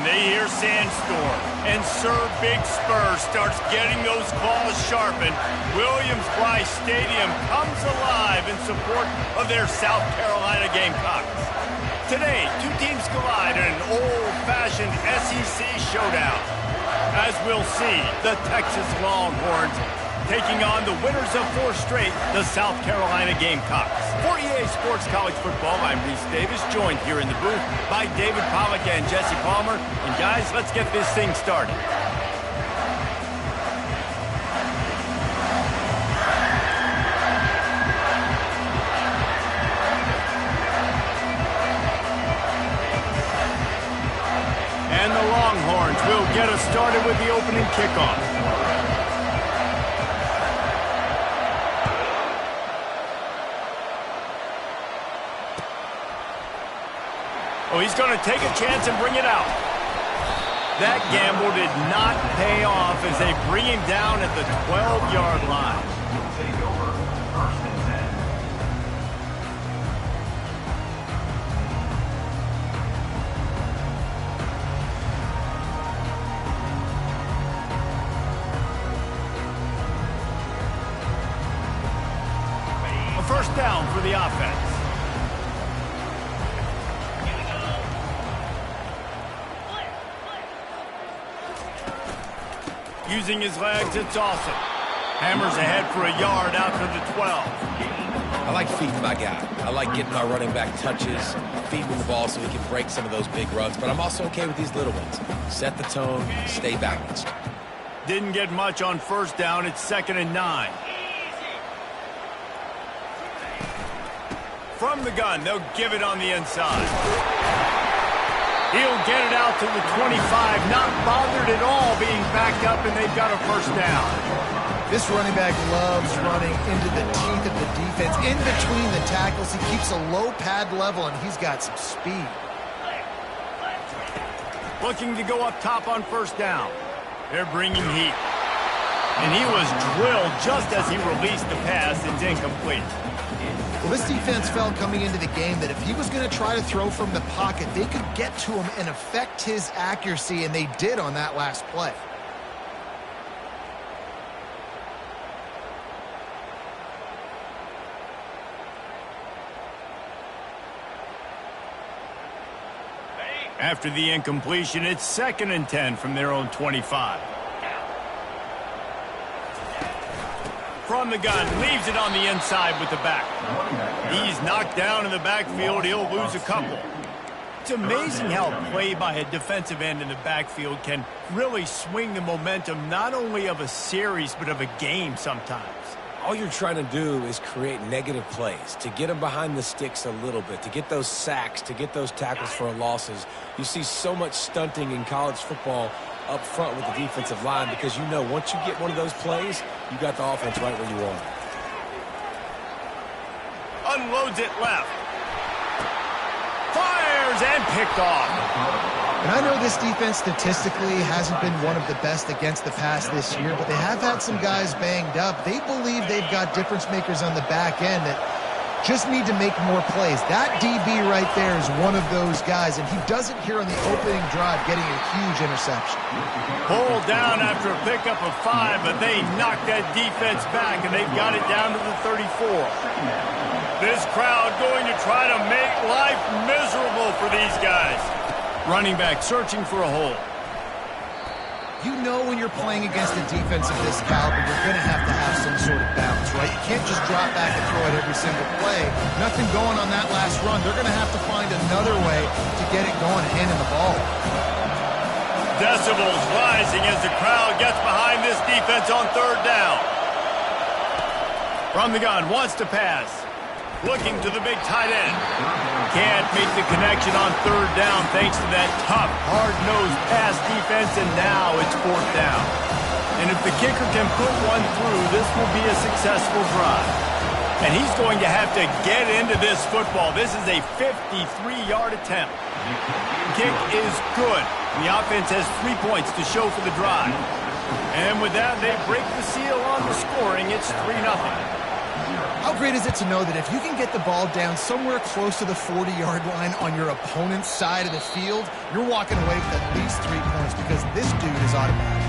when they hear Sandstorm and Sir Big Spur starts getting those claws sharpened, Williams-Brice Stadium comes alive in support of their South Carolina Gamecocks. Today, two teams collide in an old-fashioned SEC showdown. As we'll see, the Texas Longhorns taking on the winners of 4 straight, the South Carolina Gamecocks. For EA Sports College Football, I'm Reese Davis, joined here in the booth by David Pollack and Jesse Palmer. And guys, let's get this thing started. And the Longhorns will get us started with the opening kickoff. Oh, he's going to take a chance and bring it out. That gamble did not pay off as they bring him down at the 12-yard line. Take over, 1st and 10. A first down for the offense. Using his legs, it's awesome. Hammers ahead for a yard out to the 12. I like feeding my guy. I like getting my running back touches, feeding him the ball so he can break some of those big runs. But I'm also okay with these little ones. Set the tone, stay balanced. Didn't get much on first down. It's 2nd and 9. From the gun, they'll give it on the inside. He'll get it out to the 25, not bothered at all being backed up, and they've got a first down. This running back loves running into the teeth of the defense, in between the tackles. He keeps a low pad level, and he's got some speed. Looking to go up top on first down. They're bringing heat. And he was drilled just as he released the pass. It's incomplete. Well, this defense felt coming into the game that if he was going to try to throw from the pocket, they could get to him and affect his accuracy, and they did on that last play. After the incompletion, it's 2nd and 10 from their own 25. From the gun, leaves it on the inside with the back. He's knocked down in the backfield. He'll lose a couple. It's amazing how play by a defensive end in the backfield can really swing the momentum not only of a series but of a game sometimes. All you're trying to do is create negative plays, to get them behind the sticks a little bit, to get those sacks, to get those tackles for losses. You see so much stunting in college football up front with the defensive line because you know once you get one of those plays, you got the offense right where you want it. Unloads it left. Fires and picked off. And I know this defense statistically hasn't been one of the best against the pass this year, but they have had some guys banged up. They believe they've got difference makers on the back end that just need to make more plays. That DB right there is one of those guys, and he does it here on the opening drive, getting a huge interception. Pulled down after a pickup of 5, but they knocked that defense back, and they've got it down to the 34. This crowd going to try to make life miserable for these guys. Running back searching for a hole. You know when you're playing against a defense of this caliber, you're going to have some sort of balance, right? You can't just drop back and throw it every single play. Nothing going on that last run. They're going to have to find another way to get it going, handing the ball. Decibels rising as the crowd gets behind this defense on 3rd down. From the gun, wants to pass. Looking to the big tight end. Can't make the connection on 3rd down thanks to that tough, hard-nosed pass defense, and now it's 4th down. And if the kicker can put one through, this will be a successful drive. And he's going to have to get into this football. This is a 53-yard attempt. Kick is good. The offense has 3 points to show for the drive. And with that, they break the seal on the scoring. It's 3-0. How great is it to know that if you can get the ball down somewhere close to the 40-yard line on your opponent's side of the field, you're walking away with at least 3 points because this dude is automatic.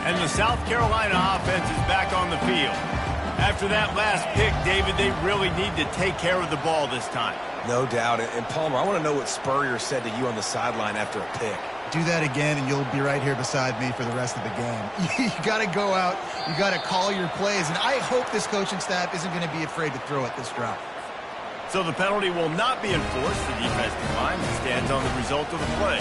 And the South Carolina offense is back on the field. After that last pick, David, they really need to take care of the ball this time. No doubt. And Palmer, I want to know what Spurrier said to you on the sideline after a pick. Do that again, and you'll be right here beside me for the rest of the game. You got to go out. You got to call your plays. And I hope this coaching staff isn't going to be afraid to throw it this drive. So the penalty will not be enforced. The defense declines and stands on the result of the play.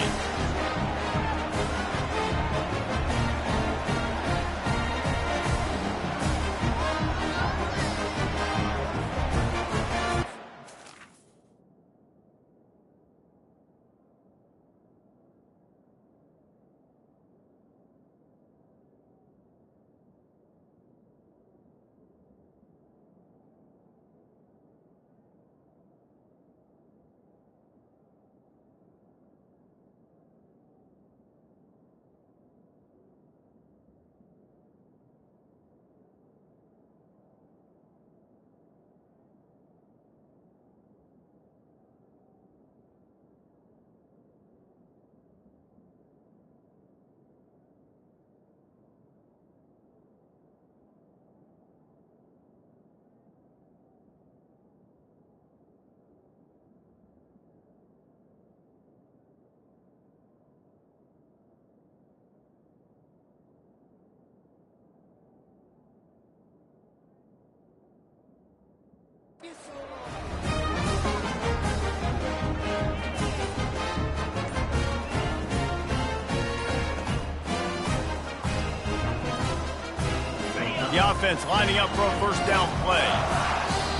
The offense lining up for a first down play.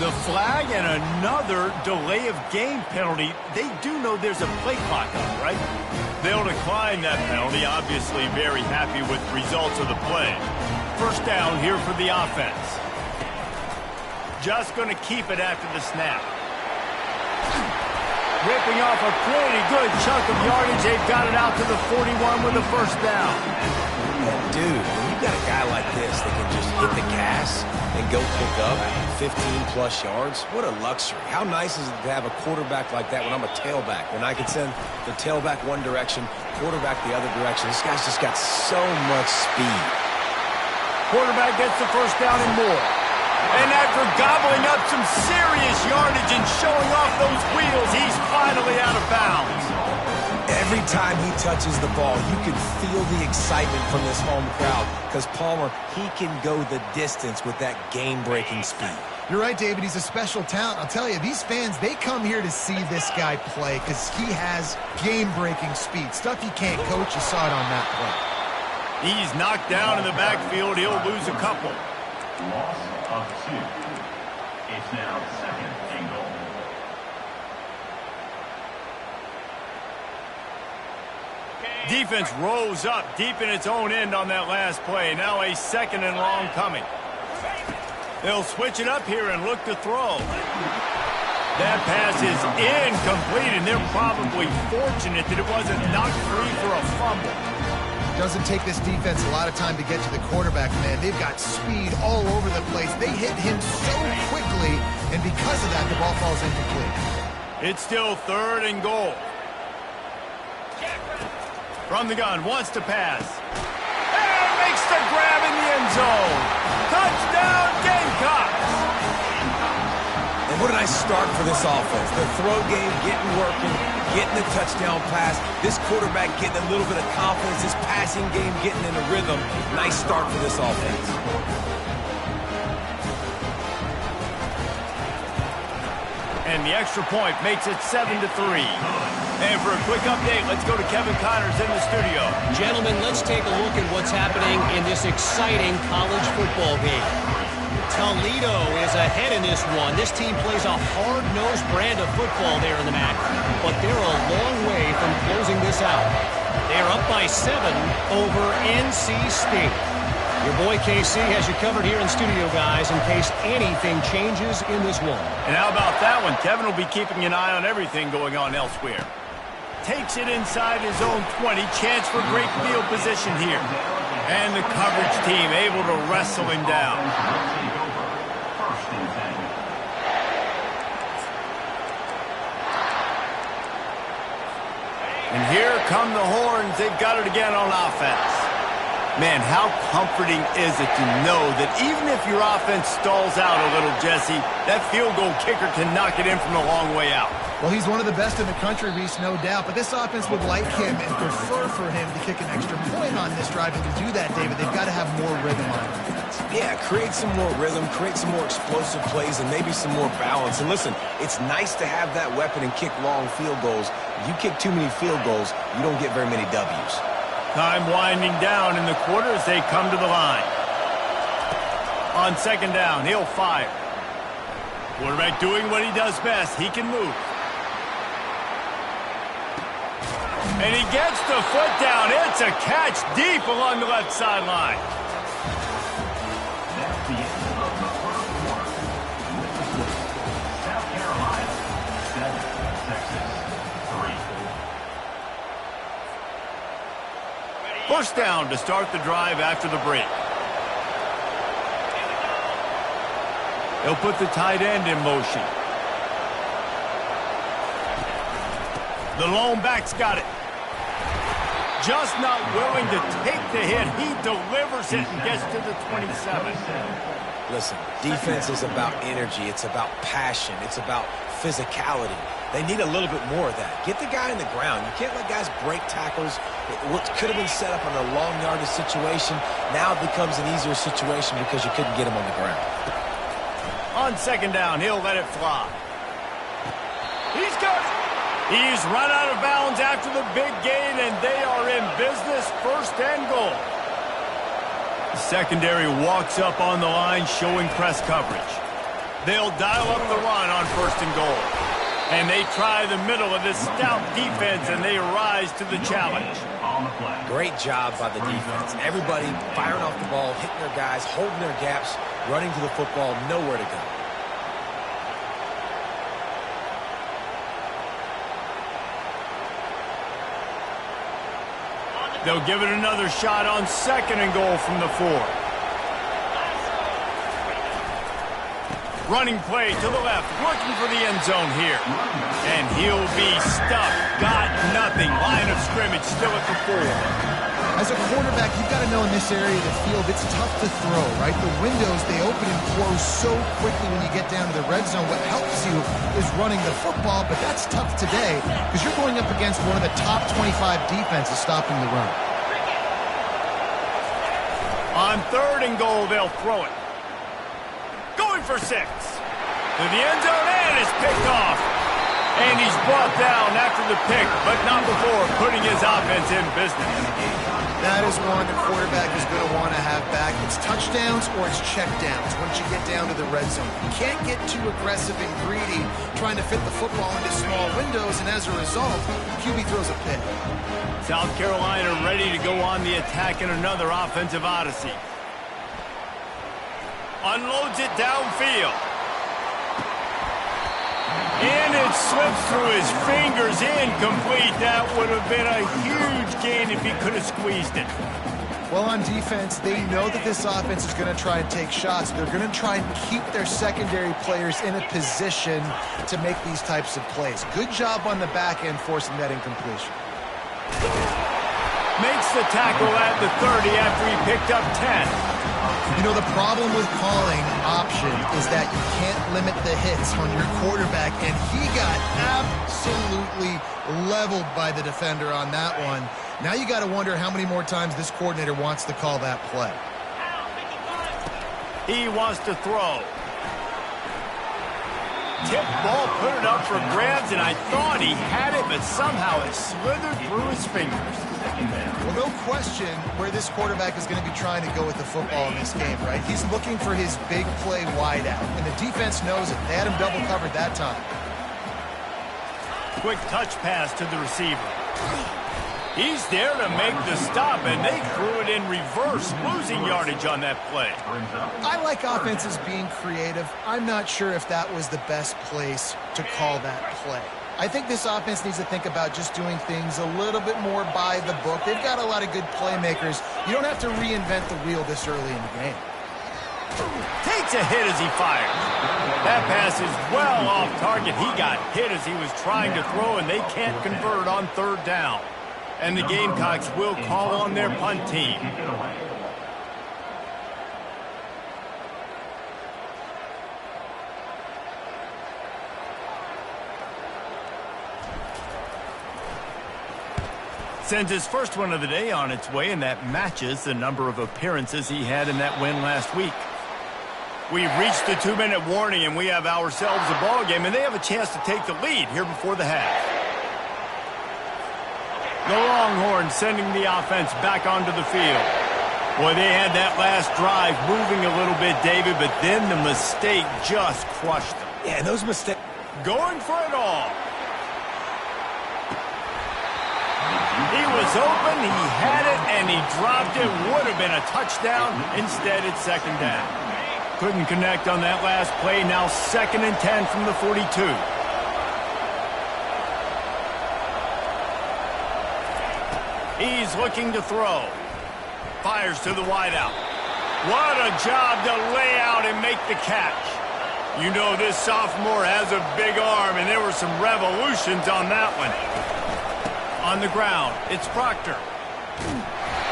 The flag and another delay of game penalty. They do know there's a play clock up, right? They'll decline that penalty. Obviously very happy with the results of the play. First down here for the offense. Just going to keep it after the snap. Ripping off a pretty good chunk of yardage. They've got it out to the 41 with a first down. Dude, when you got a guy like this that can just hit the gas and go pick up 15-plus yards, what a luxury. How nice is it to have a quarterback like that when I'm a tailback, when I can send the tailback one direction, quarterback the other direction. This guy's just got so much speed. Quarterback gets the first down and more. And after gobbling up some serious yardage and showing off those wheels, he's finally out of bounds. Every time he touches the ball, you can feel the excitement from this home crowd because Palmer, he can go the distance with that game-breaking speed. You're right, David. He's a special talent. I'll tell you, these fans, they come here to see this guy play because he has game-breaking speed. Stuff you can't coach. You saw it on that play. He's knocked down in the backfield. He'll lose a couple. Loss of 2. It's now second and goal. Defense rose up deep in its own end on that last play. Now a second and long coming. They'll switch it up here and look to throw. That pass is incomplete, and they're probably fortunate that it wasn't knocked free for a fumble. Doesn't take this defense a lot of time to get to the quarterback, man. They've got speed all over the place. They hit him so quickly, and because of that, the ball falls incomplete. It's still third and goal. From the gun, wants to pass. And makes the grab in the end zone. Touchdown, Gamecocks! And what a nice start for this offense. The throw game getting working, getting the touchdown pass. This quarterback getting a little bit of confidence. This passing game getting in a rhythm. Nice start for this offense. And the extra point makes it 7-3. And for a quick update, let's go to Kevin Connors in the studio. Gentlemen, let's take a look at what's happening in this exciting college football game. Toledo is ahead in this one. This team plays a hard-nosed brand of football there in the MAC, but they're a long way from closing this this out. They are up by 7 over NC State. Your boy KC has you covered here in studio, guys, in case anything changes in this one. And how about that one? Kevin will be keeping an eye on everything going on elsewhere. Takes it inside his own 20. Chance for great field position here. And the coverage team able to wrestle him down. And here come the horns. They've got it again on offense. Man, how comforting is it to know that even if your offense stalls out a little, Jesse, that field goal kicker can knock it in from a long way out. Well, he's one of the best in the country, Reese, no doubt. But this offense would like him and prefer for him to kick an extra point on this drive. And to do that, David, they've got to have more rhythm on defense. Yeah, create some more rhythm, create some more explosive plays, and maybe some more balance. And listen, it's nice to have that weapon and kick long field goals. If you kick too many field goals, you don't get very many W's. Time winding down in the quarter as they come to the line. On second down, he'll fire. Quarterback doing what he does best. He can move. And he gets the foot down. It's a catch deep along the left sideline. That's the end of the first quarter. South Carolina, 7, Texas, 3. First down to start the drive after the break. He'll put the tight end in motion. The lone back's got it. Just not willing to take the hit. He delivers it and gets to the 27. Listen, defense is about energy. It's about passion. It's about physicality. They need a little bit more of that. Get the guy in the ground. You can't let guys break tackles. What could have been set up on a long yardage situation now becomes an easier situation because you couldn't get him on the ground. On second down, he'll let it fly. He's got it. He's run out of bounds after the big gain, and they are in business, first and goal. The secondary walks up on the line, showing press coverage. They'll dial up the run on first and goal. And they try the middle of this stout defense, and they rise to the challenge. Great job by the defense. Everybody firing off the ball, hitting their guys, holding their gaps, running to the football, nowhere to go. They'll give it another shot on second and goal from the 4. Running play to the left, working for the end zone here. And he'll be stuck. Got nothing. Line of scrimmage still at the 4. As a quarterback, you've got to know in this area of the field, it's tough to throw, right? The windows, they open and close so quickly when you get down to the red zone. What helps you is running the football, but that's tough today because you're going up against one of the top 25 defenses stopping the run. On third and goal, they'll throw it. Going for 6. To the end zone, and it's picked off. And he's brought down after the pick, but not before putting his offense in business. That is one the quarterback is going to want to have back. It's touchdowns or it's checkdowns once you get down to the red zone. You can't get too aggressive and greedy trying to fit the football into small windows, and as a result, QB throws a pick. South Carolina ready to go on the attack in another offensive odyssey. Unloads it downfield. And it slips through his fingers, incomplete. That would have been a huge gain if he could have squeezed it. Well, on defense, they know that this offense is going to try and take shots. They're going to try and keep their secondary players in a position to make these types of plays. Good job on the back end forcing that incompletion. Makes the tackle at the 30 after he picked up 10. You know, the problem with calling option is that you can't limit the hits on your quarterback, and he got absolutely leveled by the defender on that one. Now you got to wonder how many more times this coordinator wants to call that play. He wants to throw. Tip ball, put it up for grabs, and I thought he had it, but somehow it slithered through his fingers. Well, no question where this quarterback is going to be trying to go with the football in this game, right? He's looking for his big play wide out, and the defense knows it. They had him double covered that time. Quick touch pass to the receiver. He's there to make the stop, and they threw it in reverse, losing yardage on that play. I like offenses being creative. I'm not sure if that was the best place to call that play. I think this offense needs to think about just doing things a little bit more by the book. They've got a lot of good playmakers. You don't have to reinvent the wheel this early in the game. Takes a hit as he fires. That pass is well off target. He got hit as he was trying to throw, and they can't convert on third down. And the Gamecocks will call on their punt team. Sends his first one of the day on its way, and that matches the number of appearances he had in that win last week. We've reached the 2-minute warning, and we have ourselves a ball game, and they have a chance to take the lead here before the half. The Longhorns sending the offense back onto the field. Boy, they had that last drive moving a little bit, David, but then the mistake just crushed them. Yeah, those mistakes. Going for it all. He was open, he had it, and he dropped it. Would have been a touchdown. Instead, it's second down. Couldn't connect on that last play. Now 2nd and 10 from the 42. He's looking to throw. Fires to the wideout. What a job to lay out and make the catch. You know this sophomore has a big arm, and there were some revolutions on that one. On the ground, it's Proctor.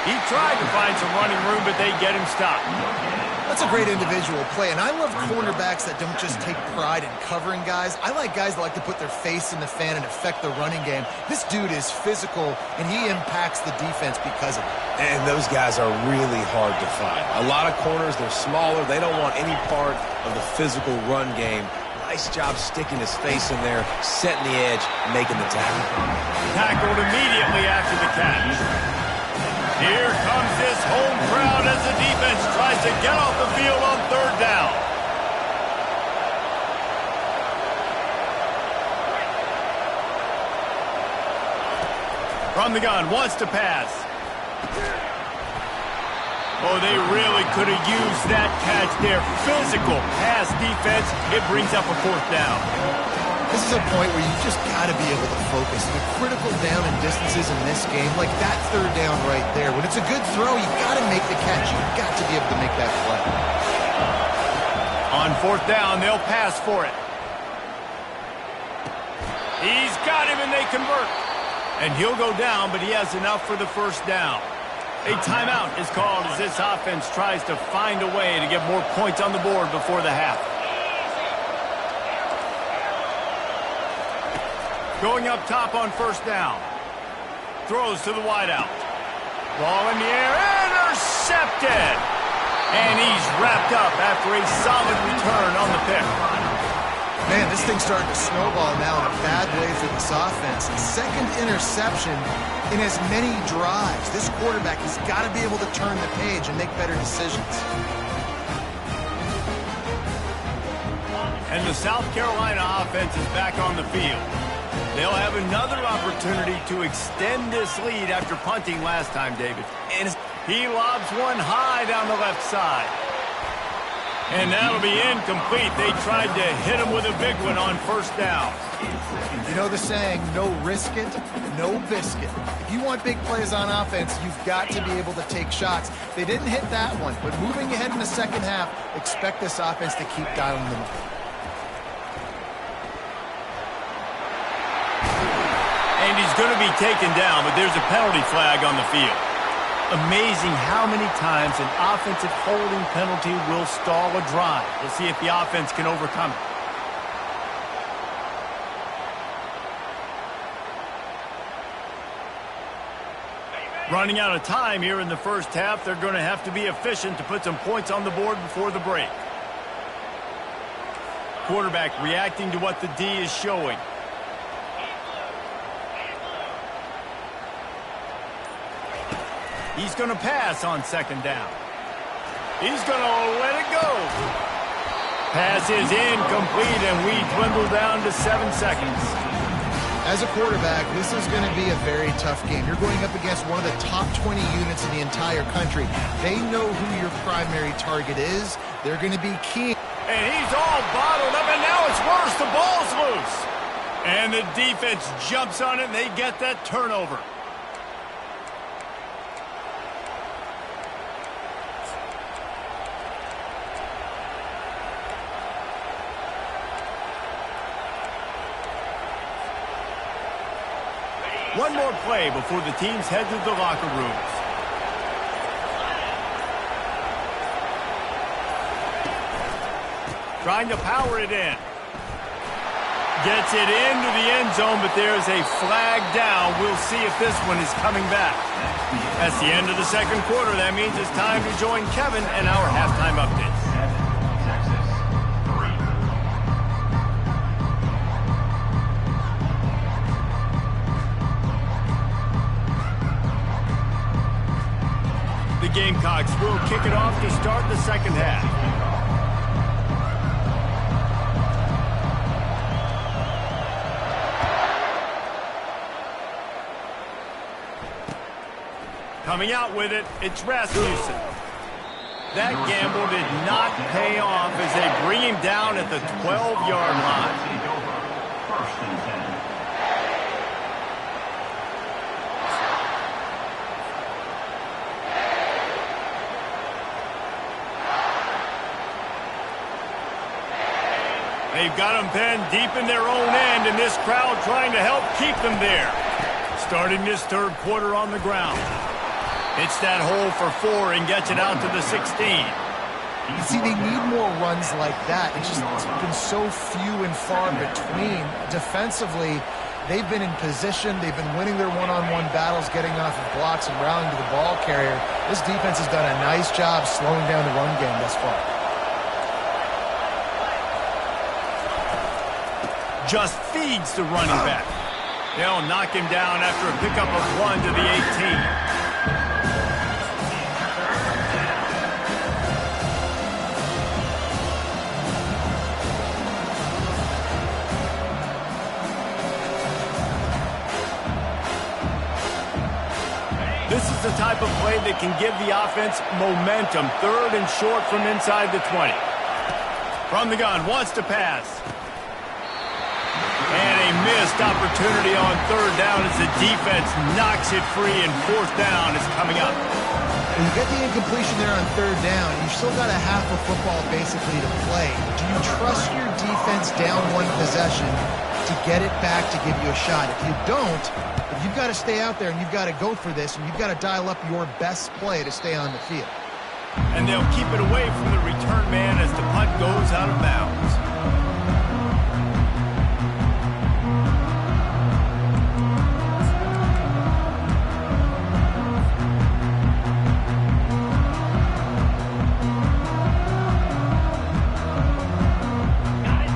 He tried to find some running room, but they get him stopped. That's a great individual play, and I love cornerbacks that don't just take pride in covering guys. I like guys that like to put their face in the fan and affect the running game. This dude is physical, and he impacts the defense because of it. And those guys are really hard to find. A lot of corners, they're smaller. They don't want any part of the physical run game. Nice job sticking his face in there, setting the edge, making the tackle. Tackled immediately after the catch. Here comes this home crowd as the defense tries to get off the field on third down. From the gun, wants to pass. Oh, they really could have used that catch there. Physical pass defense. It brings up a fourth down. This is a point where you just got to be able to focus. The critical down and distances in this game, like that third down right there. When it's a good throw, you got to make the catch. You've got to be able to make that play. On fourth down, they'll pass for it. He's got him, and they convert. And he'll go down, but he has enough for the first down. A timeout is called as this offense tries to find a way to get more points on the board before the half. Going up top on first down. Throws to the wideout. Ball in the air, intercepted! And he's wrapped up after a solid return on the pick. Man, this thing's starting to snowball now in a bad way for this offense. Second interception in as many drives. This quarterback has got to be able to turn the page and make better decisions. And the South Carolina offense is back on the field. They'll have another opportunity to extend this lead after punting last time, David. And he lobs one high down the left side. And that'll be incomplete. They tried to hit him with a big one on first down. You know the saying, no risk it, no biscuit. If you want big plays on offense, you've got to be able to take shots. They didn't hit that one, but moving ahead in the second half, expect this offense to keep dialing them up. And he's going to be taken down, but there's a penalty flag on the field. Amazing how many times an offensive holding penalty will stall a drive. We'll see if the offense can overcome it. Running out of time here in the first half. They're going to have to be efficient to put some points on the board before the break. Quarterback reacting to what the D is showing. He's going to pass on second down. He's going to let it go. Pass is incomplete, and we dwindle down to 7 seconds. As a quarterback, this is going to be a very tough game. You're going up against one of the top 20 units in the entire country. They know who your primary target is. They're going to be keen. And he's all bottled up, and now it's worse. The ball's loose. And the defense jumps on it, and they get that turnover. One more play before the teams head to the locker rooms. Trying to power it in. Gets it into the end zone, but there's a flag down. We'll see if this one is coming back. That's the end of the second quarter. That means it's time to join Kevin and our halftime updates. Texas 3. The Gamecocks will kick it off to start the second half. Coming out with it, it's Rasmussen. That gamble did not pay off as they bring him down at the 12-yard line. First and 10. They've got them pinned deep in their own end, and this crowd trying to help keep them there. Starting this third quarter on the ground. Hits that hole for 4 and gets it out to the 16. You see, they need more runs like that. It's just been so few and far between. Defensively, they've been in position. They've been winning their one-on-one battles, getting off of blocks and rallying to the ball carrier. This defense has done a nice job slowing down the run game thus far. Just feeds the running back. They'll knock him down after a pickup of 1 to the 18. This is the type of play that can give the offense momentum. Third and short from inside the 20. From the gun, wants to pass. And a missed opportunity on third down as the defense knocks it free, and fourth down is coming up. You get the incompletion there on third down. You've still got a half of football basically to play. Do you trust your defense down one possession to get it back to give you a shot? If you don't, you've got to stay out there and you've got to go for this, and you've got to dial up your best play to stay on the field. And they'll keep it away from the return man as the punt goes out of bounds.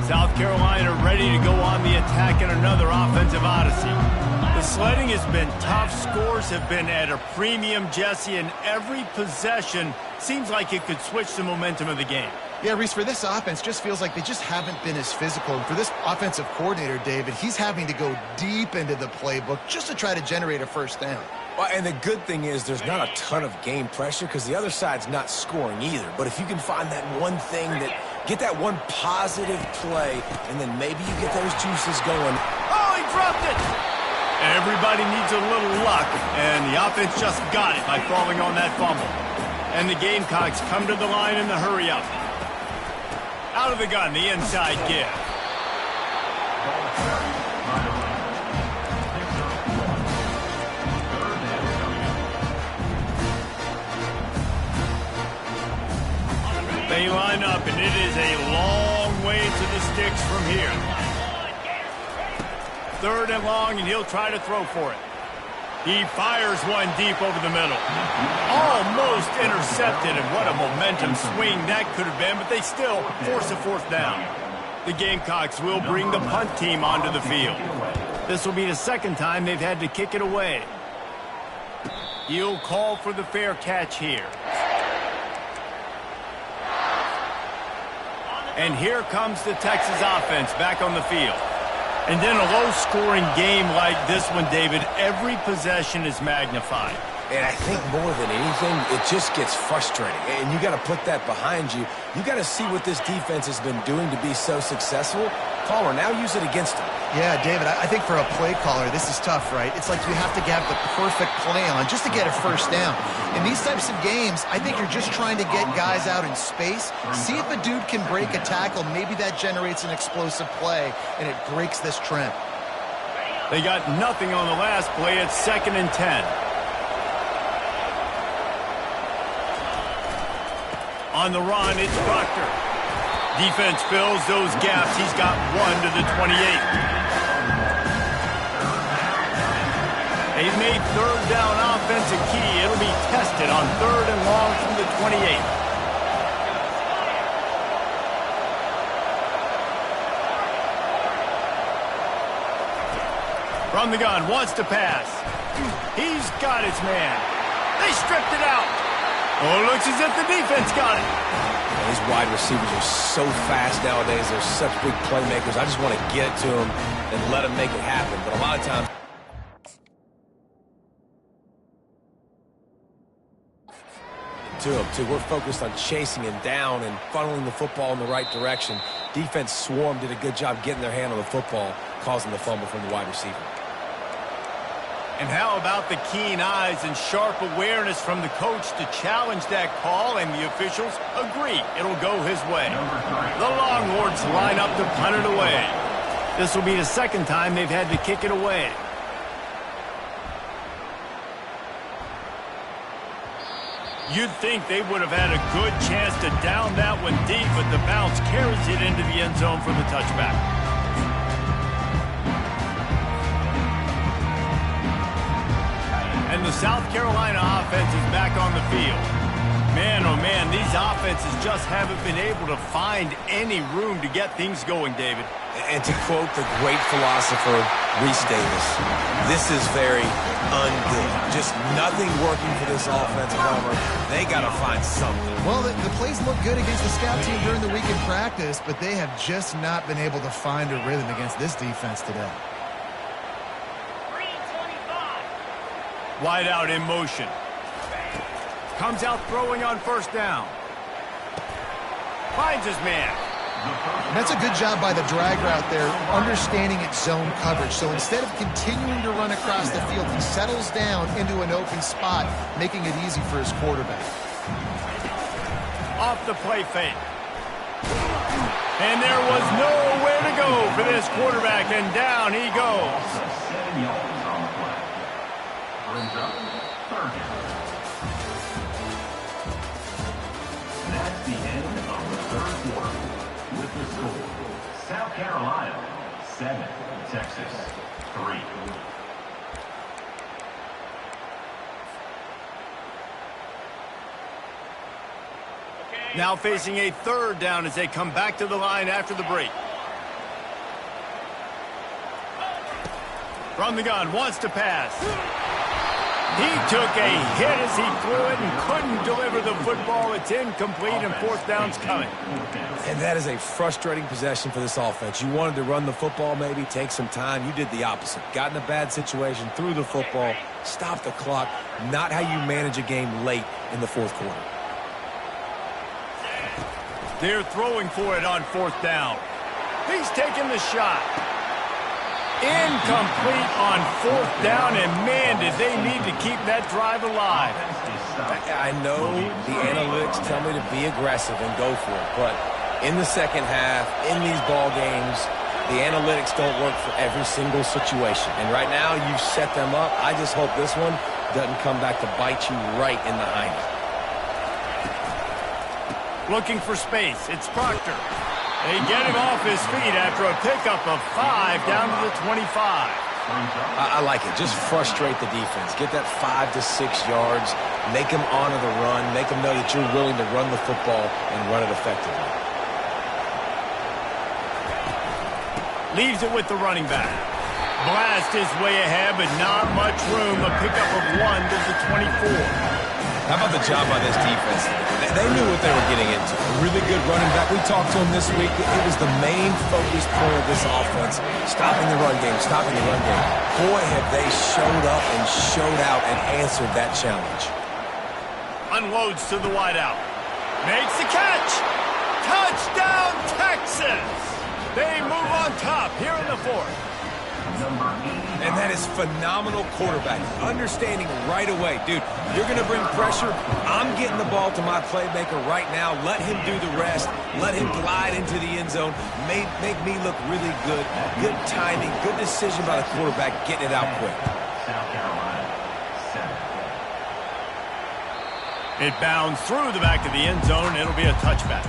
South Carolina ready to go on the attack in another offensive odyssey. The sledding has been tough. Scores have been at a premium, Jesse, and every possession seems like it could switch the momentum of the game. Yeah, Reese, for this offense, just feels like they just haven't been as physical. And for this offensive coordinator, David, he's having to go deep into the playbook just to try to generate a first down. Well, and the good thing is there's not a ton of game pressure because the other side's not scoring either. But if you can find that one thing that get that one positive play, and then maybe you get those juices going. Oh, he dropped it! Everybody needs a little luck, and the offense just got it by falling on that fumble. And the Gamecocks come to the line in the hurry-up. Out of the gun, the inside give. They line up, and it is a long way to the sticks from here. Third and long, and he'll try to throw for it. He fires one deep over the middle. Almost intercepted, and what a momentum swing that could have been, but they still force a fourth down. The Gamecocks will bring the punt team onto the field. This will be the second time they've had to kick it away. He'll call for the fair catch here. And here comes the Texas offense back on the field. And then a low-scoring game like this one, David, every possession is magnified. And I think more than anything, it just gets frustrating. And you got to put that behind you. You got to see what this defense has been doing to be so successful. Caller, now use it against them. Yeah, David, I think for a play caller, this is tough, right? It's like you have to have the perfect play on just to get a first down. In these types of games, I think you're just trying to get guys out in space, see if a dude can break a tackle. Maybe that generates an explosive play, and it breaks this trend. They got nothing on the last play. It's 2nd and 10. On the run, it's Proctor. Defense fills those gaps. He's got 1 to the 28. They've made 3rd down offense a key. It'll be tested on 3rd and long from the 28. From the gun, wants to pass. He's got his man. They stripped it out. Oh, it looks as if the defense got it. These wide receivers are so fast nowadays. They're such big playmakers. I just want to get it to them and let them make it happen. But a lot of times, we're focused on chasing him down and funneling the football in the right direction. Defense swarmed, did a good job getting their hand on the football, causing the fumble from the wide receiver. And how about the keen eyes and sharp awareness from the coach to challenge that call, and the officials agree it'll go his way. The Longhorns line up to punt it away. This will be the 2nd time they've had to kick it away. You'd think they would have had a good chance to down that one deep, but the bounce carries it into the end zone for the touchback. And the South Carolina offense is back on the field. Man, oh man, these offenses just haven't been able to find any room to get things going, David. And to quote the great philosopher, Reese Davis, this is very ungood. Just nothing working for this offense, Palmer. They got to find something. Well, the plays look good against the scout team during the week in practice, but they have just not been able to find a rhythm against this defense today. Wide out in motion. Comes out throwing on 1st down. Finds his man. And that's a good job by the drag route there, understanding its zone coverage. So instead of continuing to run across the field, he settles down into an open spot, making it easy for his quarterback. Off the play fake. And there was nowhere to go for this quarterback, and down he goes. 7 yards on the play. Brings up 3rd down. That's the end of the 3rd quarter. With the score, South Carolina 7, Texas 3. Now facing a 3rd down as they come back to the line after the break. From the gun, wants to pass. He took a hit as he threw it and couldn't deliver the football. It's incomplete, and 4th down's coming. And that is a frustrating possession for this offense. You wanted to run the football, maybe take some time. You did the opposite. Got in a bad situation, threw the football, stopped the clock. Not how you manage a game late in the 4th quarter. They're throwing for it on 4th down. He's taking the shot. Incomplete on 4th down, and man, did they need to keep that drive alive. I know the analytics tell me to be aggressive and go for it, but in the 2nd half, in these ball games, the analytics don't work for every single situation. And right now, you've set them up. I just hope this one doesn't come back to bite you right in the hiney. Looking for space. It's Proctor. They get him off his feet after a pickup of 5 down to the 25. I like it. Just frustrate the defense. Get that 5 to 6 yards. Make them honor the run. Make them know that you're willing to run the football and run it effectively. Leaves it with the running back. Blast his way ahead, but not much room. A pickup of 1 to the 24. How about the job by this defense? They knew what they were getting into. A really good running back. We talked to him this week. It was the main focus point of this offense. Stopping the run game, stopping the run game. Boy, have they showed up and showed out and answered that challenge. Unloads to the wideout. Makes the catch. Touchdown, Texas! They move on top here in the fourth. And that is phenomenal quarterback. Understanding right away, dude, you're going to bring pressure. I'm getting the ball to my playmaker right now. Let him do the rest. Let him glide into the end zone. Make me look really good. Good timing. Good decision by the quarterback getting it out quick. South Carolina, 7. It bounds through the back of the end zone. It'll be a touchback.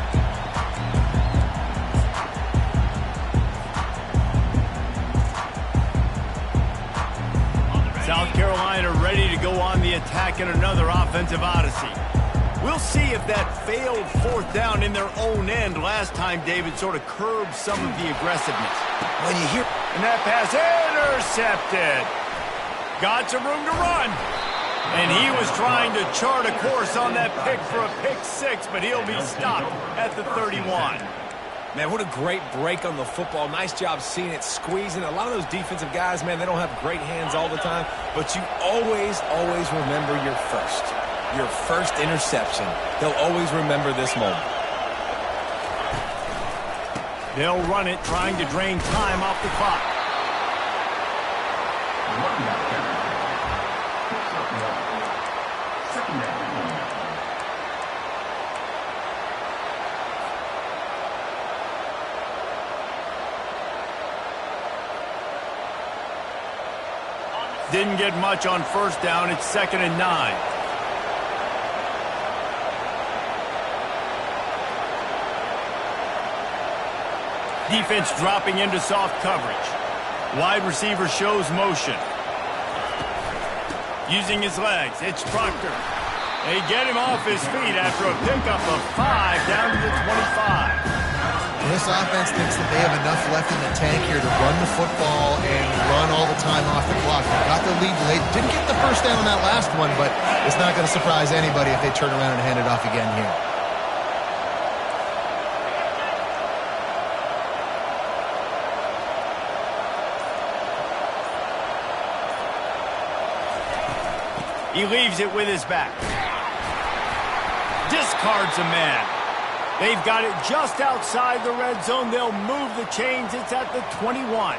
South Carolina ready to go on the attack in another offensive odyssey. We'll see if that failed fourth down in their own end last time, David, sort of curbed some of the aggressiveness. When you hear... And that pass intercepted. Got some room to run. And he was trying to chart a course on that pick for a pick six, but he'll be stopped at the 31. Man, what a great break on the football. Nice job seeing it, squeezing. A lot of those defensive guys, man, they don't have great hands all the time, but you always remember your first interception. They'll always remember this moment. They'll run it, trying to drain time off the clock. Didn't get much on first down. It's 2nd and 9. Defense dropping into soft coverage. Wide receiver shows motion. Using his legs, it's Proctor. They get him off his feet after a pickup of 5 down to the 25. This offense thinks that they have enough left in the tank here to run the football and run all the time off the clock. They got the lead late. Didn't get the first down on that last one, but it's not going to surprise anybody if they turn around and hand it off again here. He leaves it with his back. Discards a man. They've got it just outside the red zone. They'll move the chains. It's at the 21.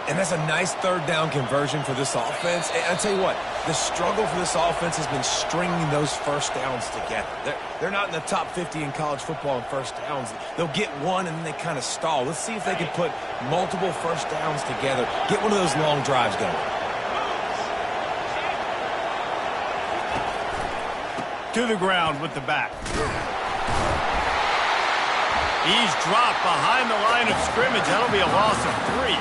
And that's a nice third down conversion for this offense. And I'll tell you what, the struggle for this offense has been stringing those first downs together. They're not in the top 50 in college football in first downs. They'll get one and then they kind of stall. Let's see if they can put multiple first downs together. Get one of those long drives going. To the ground with the back. He's dropped behind the line of scrimmage. That'll be a loss of 3.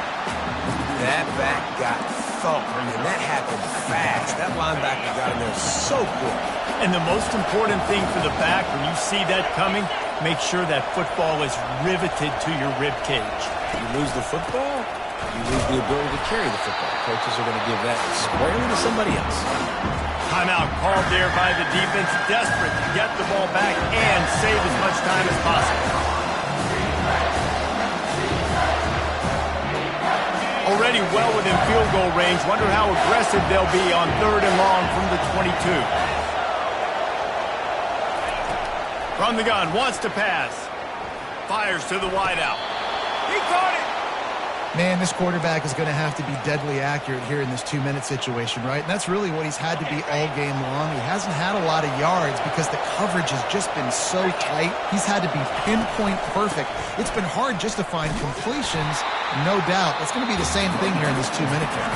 That back got thumped, and that happened fast. That linebacker got in there so quick. And the most important thing for the back, when you see that coming, make sure that football is riveted to your rib cage. You lose the football, you lose the ability to carry the football. Coaches are going to give that squarely to somebody else. Timeout called there by the defense, desperate to get the ball back and save as much time as possible. Already well within field goal range. Wonder how aggressive they'll be on 3rd and long from the 22. From the gun, wants to pass. Fires to the wideout. He caught it! Man, this quarterback is going to have to be deadly accurate here in this 2-minute situation, right? And that's really what he's had to be all game long. He hasn't had a lot of yards because the coverage has just been so tight. He's had to be pinpoint perfect. It's been hard just to find completions, no doubt. It's going to be the same thing here in this 2-minute game.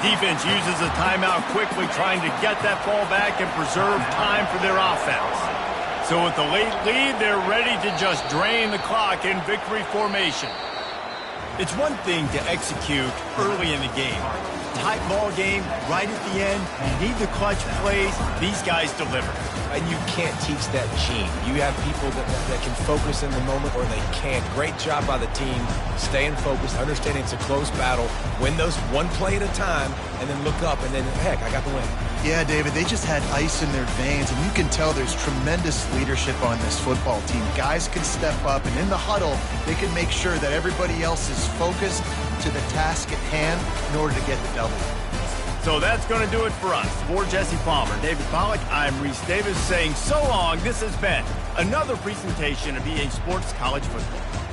Defense uses a timeout quickly, trying to get that ball back and preserve time for their offense. So with the late lead, they're ready to just drain the clock in victory formation. It's one thing to execute early in the game. Tight ball game, right at the end. You need the clutch plays. These guys deliver. And you can't teach that gene. You have people that can focus in the moment or they can't. Great job by the team, staying focused, understanding it's a close battle, win those one play at a time, and then look up and then, heck, I got the win. Yeah, David, they just had ice in their veins, and you can tell there's tremendous leadership on this football team. Guys can step up, and in the huddle, they can make sure that everybody else is focused to the task at hand in order to get the W. So that's going to do it for us. For Jesse Palmer, David Pollack, I'm Reese Davis saying so long. This has been another presentation of EA Sports College Football.